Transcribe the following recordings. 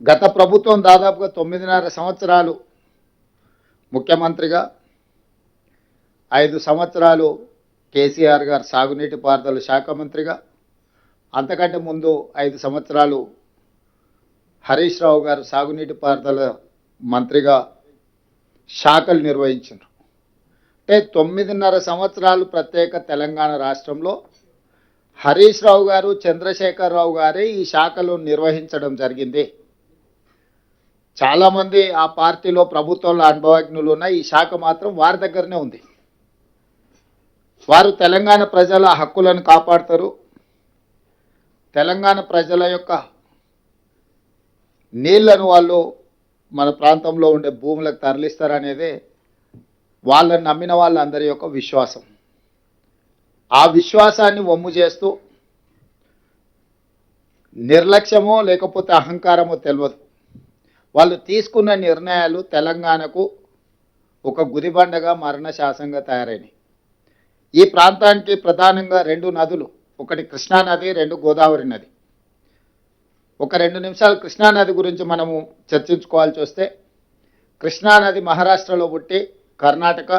గత ప్రభుత్వం దాదాపుగా 9.5 సంవత్సరాలు ముఖ్యమంత్రిగా, 5 సంవత్సరాలు కేసీఆర్ గారు సాగునీటి పారుదల శాఖ మంత్రిగా, అంతకంటే ముందు 5 సంవత్సరాలు హరీష్ రావు గారు సాగునీటి పారుదల మంత్రిగా శాఖలు నిర్వహించారు. అంటే 9.5 సంవత్సరాలు ప్రత్యేక తెలంగాణ రాష్ట్రంలో హరీష్ రావు గారు, చంద్రశేఖరరావు గారే ఈ శాఖలు నిర్వహించడం జరిగింది. చాలామంది ఆ పార్టీలో ప్రభుత్వంలో అనుభవజ్ఞులు ఉన్న ఈ శాఖ మాత్రం వారి దగ్గరనే ఉంది. వారు తెలంగాణ ప్రజల హక్కులను కాపాడతారు, తెలంగాణ ప్రజల యొక్క నీళ్లను వాళ్ళు మన ప్రాంతంలో ఉండే భూములకు తరలిస్తారనేదే వాళ్ళని నమ్మిన వాళ్ళందరి యొక్క విశ్వాసం. ఆ విశ్వాసాన్ని వమ్ము చేస్తూ నిర్లక్ష్యమో లేకపోతే అహంకారమో తెలియదు, వాళ్ళు తీసుకున్న నిర్ణయాలు తెలంగాణకు ఒక గుదిబండగా మరణశాసనంగా తయారైనాయి. ఈ ప్రాంతానికి ప్రధానంగా 2 నదులు, ఒకటి కృష్ణానది, 2 గోదావరి నది. ఒక 2 నిమిషాలు కృష్ణానది గురించి మనము చర్చించుకోవాల్సి వస్తే, కృష్ణానది మహారాష్ట్రలో పుట్టి కర్ణాటక,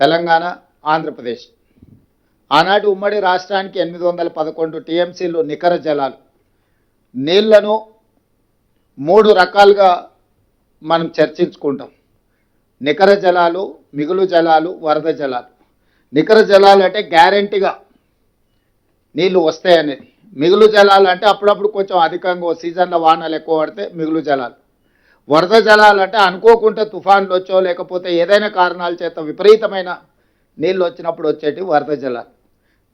తెలంగాణ, ఆంధ్రప్రదేశ్ ఆనాటి ఉమ్మడి రాష్ట్రానికి 811 టీఎంసీలు నికర జలాలు. నీళ్లను 3 రకాలుగా మనం చర్చించుకుంటాం: నికర జలాలు, మిగులు జలాలు, వరద జలాలు. నికర జలాలు అంటే గ్యారెంటీగా నీళ్లు వస్తాయనేది. మిగులు జలాలు అంటే అప్పుడప్పుడు కొంచెం అధికంగా సీజన్లో వానలు ఎక్కువ పడితే మిగులు జలాలు. వరద జలాలు అంటే అనుకోకుండా తుఫాన్లు వచ్చో లేకపోతే ఏదైనా కారణాల చేత విపరీతమైన నీళ్ళు వచ్చినప్పుడు వచ్చేటి వరద జలాలు.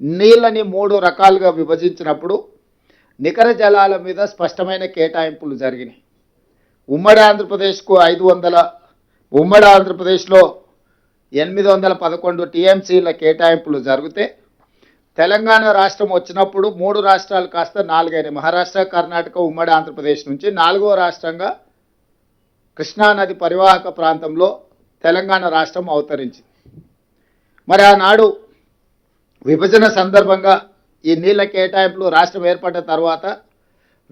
నీళ్ళని 3 రకాలుగా విభజించినప్పుడు నికర జలాల మీద స్పష్టమైన కేటాయింపులు జరిగినాయి. ఉమ్మడి ఆంధ్రప్రదేశ్కు 500, ఉమ్మడి ఆంధ్రప్రదేశ్లో 811 టీఎంసీల కేటాయింపులు జరిగితే, తెలంగాణ రాష్ట్రం వచ్చినప్పుడు 3 రాష్ట్రాలు కాస్త 4 అయినాయి. మహారాష్ట్ర, కర్ణాటక, ఉమ్మడి ఆంధ్రప్రదేశ్ నుంచి 4వ రాష్ట్రంగా కృష్ణానది పరివాహక ప్రాంతంలో తెలంగాణ రాష్ట్రం అవతరించింది. మరి ఆనాడు విభజన సందర్భంగా ఈ నీళ్ల కేటాయింపులు రాష్ట్రం ఏర్పడ్డ తర్వాత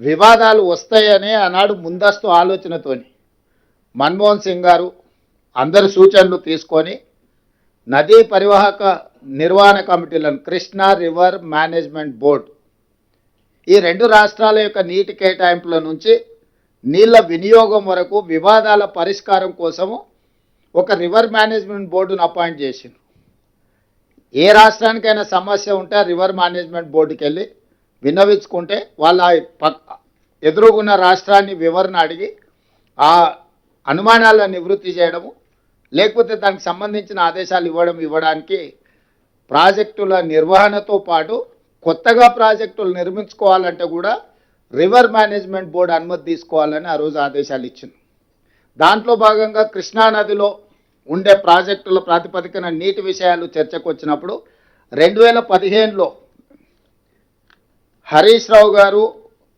వివాదాలు వస్తాయనే ఆనాడు ముందస్తు ఆలోచనతోని మన్మోహన్ సింగ్ గారు అందరి సూచనలు తీసుకొని నదీ పరివాహక నిర్వహణ కమిటీలను, కృష్ణా రివర్ మేనేజ్మెంట్ బోర్డు, ఈ 2 రాష్ట్రాల యొక్క నీటి కేటాయింపుల నుంచి నీళ్ల వినియోగం వరకు వివాదాల పరిష్కారం కోసము ఒక రివర్ మేనేజ్మెంట్ బోర్డును అపాయింట్ చేసింది. ఏ రాష్ట్రానికైనా సమస్య ఉంటే ఆ రివర్ మేనేజ్మెంట్ బోర్డుకి వెళ్ళి విన్నవించుకుంటే వాళ్ళ ఎదురుగున్న రాష్ట్రాన్ని వివరణ అడిగి ఆ అనుమానాలను నివృత్తి చేయడము, లేకపోతే దానికి సంబంధించిన ఆదేశాలు ఇవ్వడానికి ప్రాజెక్టుల నిర్వహణతో పాటు కొత్తగా ప్రాజెక్టులు నిర్మించుకోవాలంటే కూడా రివర్ మేనేజ్మెంట్ బోర్డు అనుమతి తీసుకోవాలని ఆ రోజు ఆదేశాలు ఇచ్చింది. దాంట్లో భాగంగా కృష్ణానదిలో ఉండే ప్రాజెక్టుల ప్రాతిపదికన నీటి విషయాలు చర్చకు వచ్చినప్పుడు 2015లో హరీష్ రావు గారు,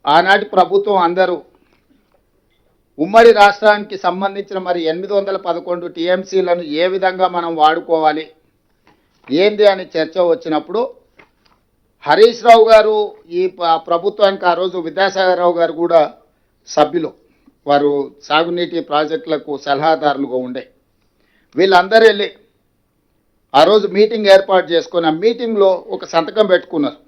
ఆనాటి ప్రభుత్వం అందరూ ఉమ్మడి రాష్ట్రానికి సంబంధించిన మరి 811 టీఎంసీలను ఏ విధంగా మనం వాడుకోవాలి ఏంది అని చర్చ వచ్చినప్పుడు హరీష్ రావు గారు ఈ ప్రభుత్వానికి ఆ రోజు విద్యాసాగరరావు గారు కూడా సభ్యులు, వారు సాగునీటి ప్రాజెక్టులకు సలహాదారులుగా ఉండే. వీళ్ళందరూ వెళ్ళి ఆ రోజు మీటింగ్ ఏర్పాటు చేసుకుని ఆ మీటింగ్లో ఒక సంతకం పెట్టుకున్నారు.